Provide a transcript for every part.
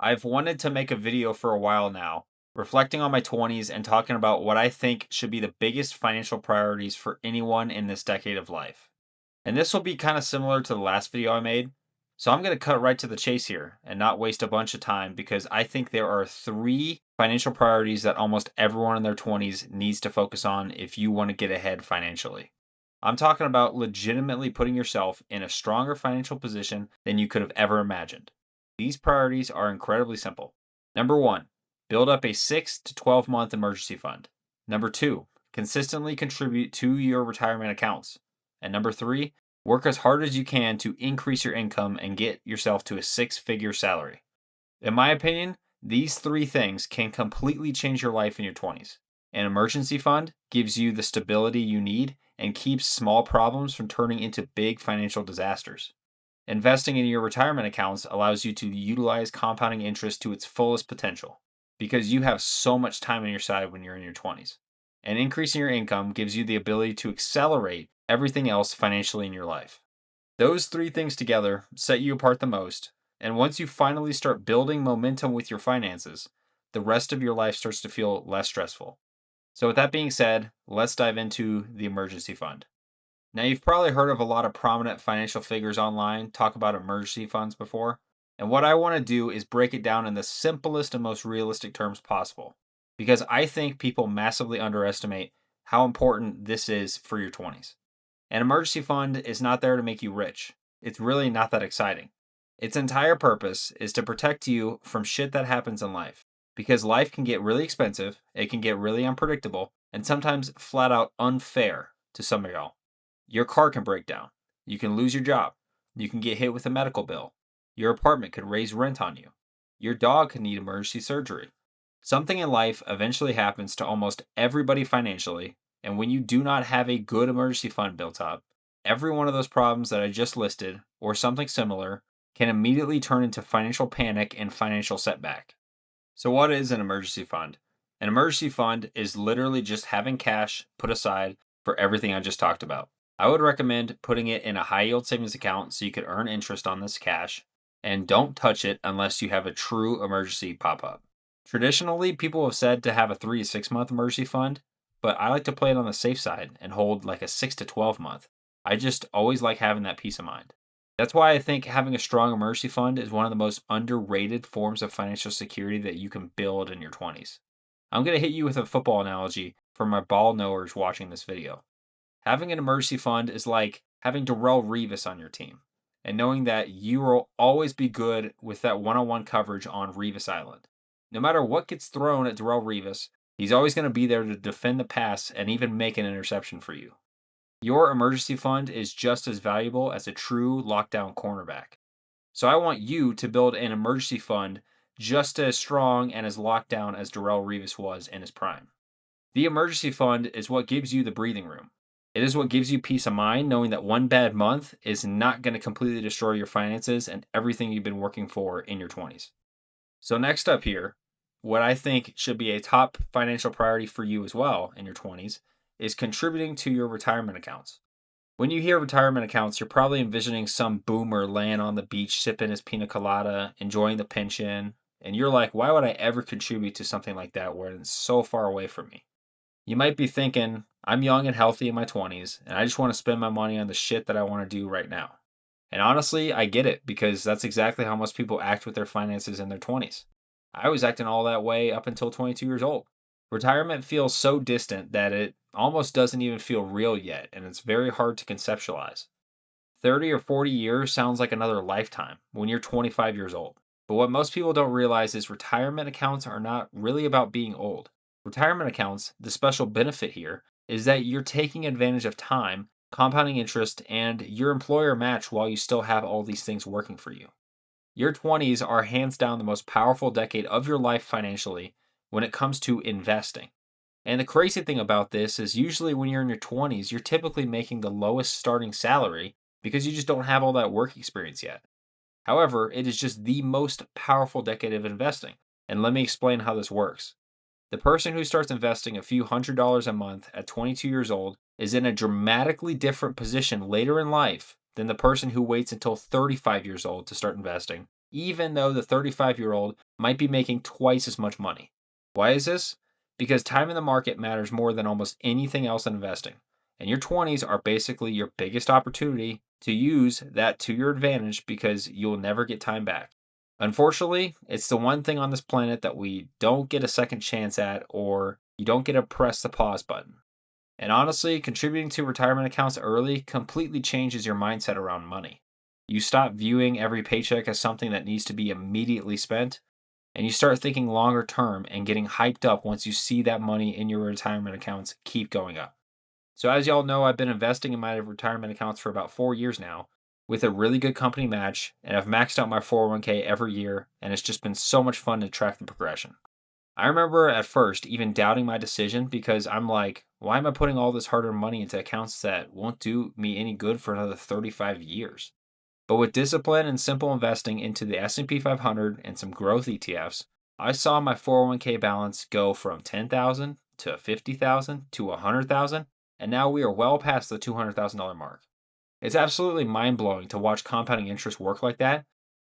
I've wanted to make a video for a while now, reflecting on my 20s and talking about what I think should be the biggest financial priorities for anyone in this decade of life. And this will be kind of similar to the last video I made. So I'm going to cut right to the chase here and not waste a bunch of time because I think there are three financial priorities that almost everyone in their 20s needs to focus on if you want to get ahead financially. I'm talking about legitimately putting yourself in a stronger financial position than you could have ever imagined. These priorities are incredibly simple. Number one, build up a 6 to 12 month emergency fund. Number two, consistently contribute to your retirement accounts. And number three, work as hard as you can to increase your income and get yourself to a six-figure salary. In my opinion, these three things can completely change your life in your 20s. An emergency fund gives you the stability you need and keeps small problems from turning into big financial disasters. Investing in your retirement accounts allows you to utilize compounding interest to its fullest potential because you have so much time on your side when you're in your 20s. And increasing your income gives you the ability to accelerate everything else financially in your life. Those three things together set you apart the most, and once you finally start building momentum with your finances, the rest of your life starts to feel less stressful. So, with that being said, let's dive into the emergency fund. Now, you've probably heard of a lot of prominent financial figures online talk about emergency funds before. And what I want to do is break it down in the simplest and most realistic terms possible. Because I think people massively underestimate how important this is for your 20s. An emergency fund is not there to make you rich. It's really not that exciting. Its entire purpose is to protect you from shit that happens in life. Because life can get really expensive, it can get really unpredictable, and sometimes flat out unfair to some of y'all. Your car can break down. You can lose your job. You can get hit with a medical bill. Your apartment could raise rent on you. Your dog could need emergency surgery. Something in life eventually happens to almost everybody financially, and when you do not have a good emergency fund built up, every one of those problems that I just listed, or something similar, can immediately turn into financial panic and financial setback. So, what is an emergency fund? An emergency fund is literally just having cash put aside for everything I just talked about. I would recommend putting it in a high yield savings account so you could earn interest on this cash, and don't touch it unless you have a true emergency pop up. Traditionally, people have said to have a 3 to 6 month emergency fund, but I like to play it on the safe side and hold like a 6 to 12 month. I just always like having that peace of mind. That's why I think having a strong emergency fund is one of the most underrated forms of financial security that you can build in your 20s. I'm going to hit you with a football analogy for my ball knowers watching this video. Having an emergency fund is like having Darrell Revis on your team and knowing that you will always be good with that one on one coverage on Revis Island. No matter what gets thrown at Darrell Revis, he's always going to be there to defend the pass and even make an interception for you. Your emergency fund is just as valuable as a true lockdown cornerback. So I want you to build an emergency fund just as strong and as locked down as Darrell Revis was in his prime. The emergency fund is what gives you the breathing room. It is what gives you peace of mind knowing that one bad month is not going to completely destroy your finances and everything you've been working for in your 20s. So, next up here, what I think should be a top financial priority for you as well in your 20s is contributing to your retirement accounts. When you hear retirement accounts, you're probably envisioning some boomer laying on the beach, sipping his pina colada, enjoying the pension, and you're like, why would I ever contribute to something like that when it's so far away from me? You might be thinking, I'm young and healthy in my 20s, and I just want to spend my money on the shit that I want to do right now. And honestly, I get it because that's exactly how most people act with their finances in their 20s. I was acting all that way up until 22 years old. Retirement feels so distant that it almost doesn't even feel real yet, and it's very hard to conceptualize. 30 or 40 years sounds like another lifetime when you're 25 years old. But what most people don't realize is retirement accounts are not really about being old. Retirement accounts, the special benefit here is that you're taking advantage of time, compounding interest, and your employer match while you still have all these things working for you. Your 20s are hands down the most powerful decade of your life financially when it comes to investing. And the crazy thing about this is usually when you're in your 20s, you're typically making the lowest starting salary because you just don't have all that work experience yet. However, it is just the most powerful decade of investing. And let me explain how this works. The person who starts investing a few $100s a month at 22 years old is in a dramatically different position later in life than the person who waits until 35 years old to start investing even though the 35-year-old might be making twice as much money. Why is this? Because time in the market matters more than almost anything else in investing. And your 20s are basically your biggest opportunity to use that to your advantage because you'll never get time back. Unfortunately, it's the one thing on this planet that we don't get a second chance at, or you don't get to press the pause button. And honestly, contributing to retirement accounts early completely changes your mindset around money. You stop viewing every paycheck as something that needs to be immediately spent, and you start thinking longer term and getting hyped up once you see that money in your retirement accounts keep going up. So, as y'all know, I've been investing in my retirement accounts for about 4 years now with a really good company match, and I've maxed out my 401k every year, and it's just been so much fun to track the progression. I remember at first even doubting my decision because I'm like, why am I putting all this hard earned money into accounts that won't do me any good for another 35 years? But with discipline and simple investing into the S&P 500 and some growth ETFs, I saw my 401k balance go from 10,000 to 50,000 to 100,000, and now we are well past the $200,000 mark. It's absolutely mind-blowing to watch compounding interest work like that,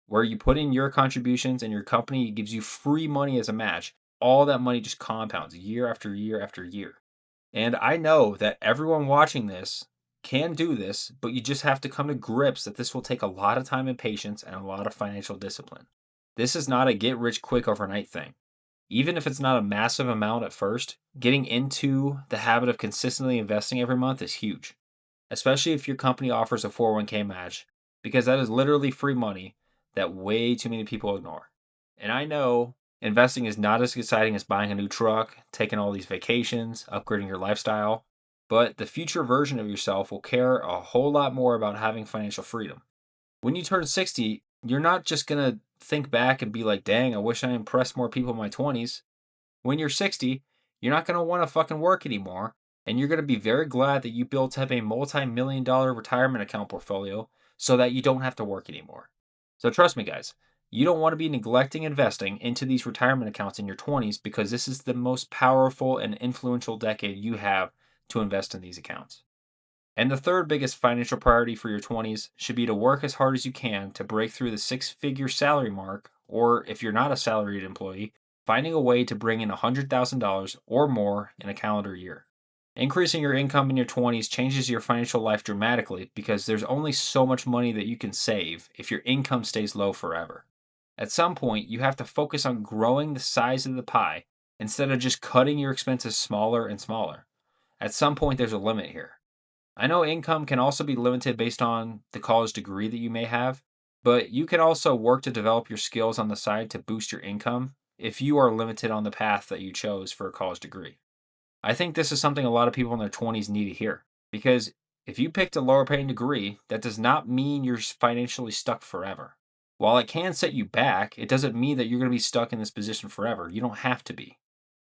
where you put in your contributions and your company gives you free money as a match. All that money just compounds year after year after year. And I know that everyone watching this can do this, but you just have to come to grips that this will take a lot of time and patience and a lot of financial discipline. This is not a get rich quick overnight thing. Even if it's not a massive amount at first, getting into the habit of consistently investing every month is huge, especially if your company offers a 401k match, because that is literally free money that way too many people ignore. And I know investing is not as exciting as buying a new truck, taking all these vacations, upgrading your lifestyle, but the future version of yourself will care a whole lot more about having financial freedom. When you turn 60, you're not just going to think back and be like, dang, I wish I impressed more people in my 20s. When you're 60, you're not going to want to fucking work anymore. And you're going to be very glad that you built up a multi-million dollar retirement account portfolio so that you don't have to work anymore. So trust me, guys, you don't want to be neglecting investing into these retirement accounts in your 20s because this is the most powerful and influential decade you have to invest in these accounts. And the third biggest financial priority for your 20s should be to work as hard as you can to break through the six-figure salary mark, or if you're not a salaried employee, finding a way to bring in $100,000 or more in a calendar year. Increasing your income in your 20s changes your financial life dramatically because there's only so much money that you can save if your income stays low forever. At some point, you have to focus on growing the size of the pie instead of just cutting your expenses smaller and smaller. At some point, there's a limit here. I know income can also be limited based on the college degree that you may have, but you can also work to develop your skills on the side to boost your income if you are limited on the path that you chose for a college degree. I think this is something a lot of people in their 20s need to hear because if you picked a lower paying degree, that does not mean you're financially stuck forever. While it can set you back, it doesn't mean that you're going to be stuck in this position forever. You don't have to be.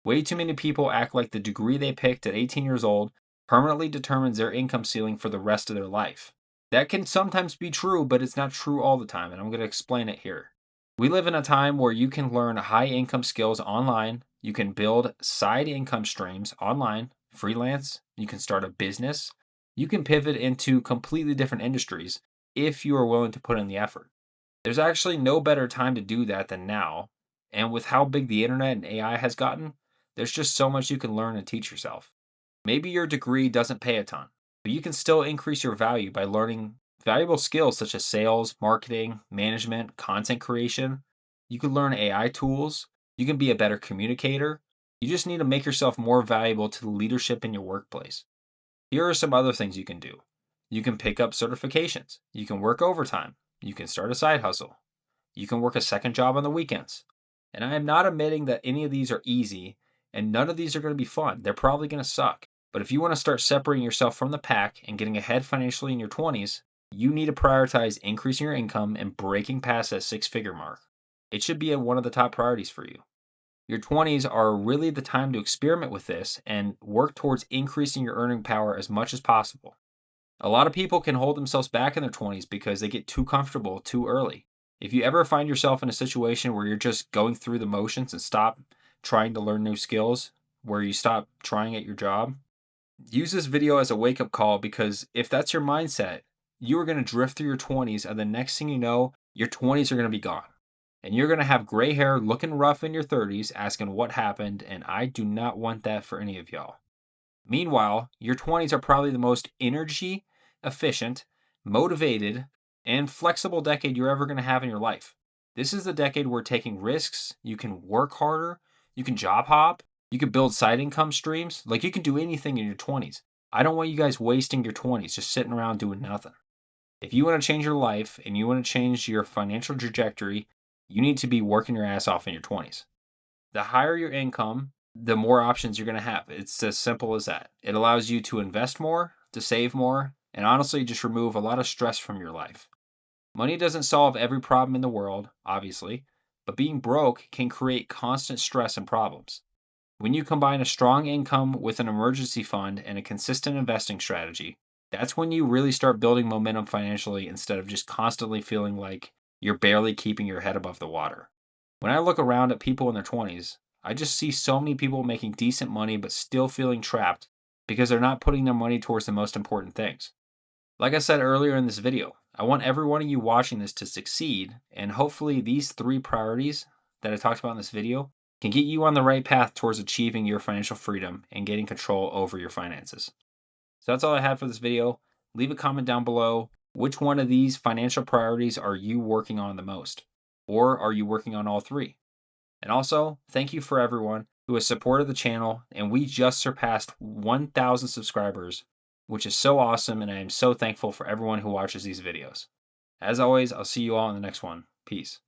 Way too many people act like the degree they picked at 18 years old permanently determines their income ceiling for the rest of their life. That can sometimes be true, but it's not true all the time, and I'm going to explain it here. We live in a time where you can learn high income skills online, you can build side income streams online, freelance, you can start a business, you can pivot into completely different industries if you are willing to put in the effort. There's actually no better time to do that than now, and with how big the internet and AI has gotten, there's just so much you can learn and teach yourself. Maybe your degree doesn't pay a ton, but you can still increase your value by learning valuable skills such as sales, marketing, management, content creation. You can learn AI tools. You can be a better communicator. You just need to make yourself more valuable to the leadership in your workplace. Here are some other things you can do. You can pick up certifications. You can work overtime. You can start a side hustle. You can work a second job on the weekends. And I am not admitting that any of these are easy and none of these are going to be fun. They're probably going to suck. But if you want to start separating yourself from the pack and getting ahead financially in your 20s, you need to prioritize increasing your income and breaking past that six-figure mark. It should be one of the top priorities for you. Your 20s are really the time to experiment with this and work towards increasing your earning power as much as possible. A lot of people can hold themselves back in their 20s because they get too comfortable too early. If you ever find yourself in a situation where you're just going through the motions and stop trying to learn new skills, where you stop trying at your job, use this video as a wake up call because if that's your mindset, you are going to drift through your 20s, and the next thing you know, your 20s are going to be gone. And you're going to have gray hair looking rough in your 30s asking what happened, and I do not want that for any of y'all. Meanwhile, your 20s are probably the most energy efficient, motivated, and flexible decade you're ever going to have in your life. This is the decade where taking risks, you can work harder, you can job hop, you can build side income streams. Like you can do anything in your 20s. I don't want you guys wasting your 20s just sitting around doing nothing. If you want to change your life and you want to change your financial trajectory, you need to be working your ass off in your 20s. The higher your income, the more options you're going to have. It's as simple as that. It allows you to invest more, to save more, and honestly, just remove a lot of stress from your life. Money doesn't solve every problem in the world, obviously, but being broke can create constant stress and problems. When you combine a strong income with an emergency fund and a consistent investing strategy, that's when you really start building momentum financially instead of just constantly feeling like you're barely keeping your head above the water. When I look around at people in their 20s, I just see so many people making decent money but still feeling trapped because they're not putting their money towards the most important things. Like I said earlier in this video, I want every one of you watching this to succeed, and hopefully these 3 priorities that I talked about in this video can get you on the right path towards achieving your financial freedom and getting control over your finances. So that's all I had for this video. Leave a comment down below. Which one of these financial priorities are you working on the most? Or are you working on all 3? And also, thank you for everyone who has supported the channel, and we just surpassed 1,000 subscribers, which is so awesome, and I am so thankful for everyone who watches these videos. As always, I'll see you all in the next one. Peace.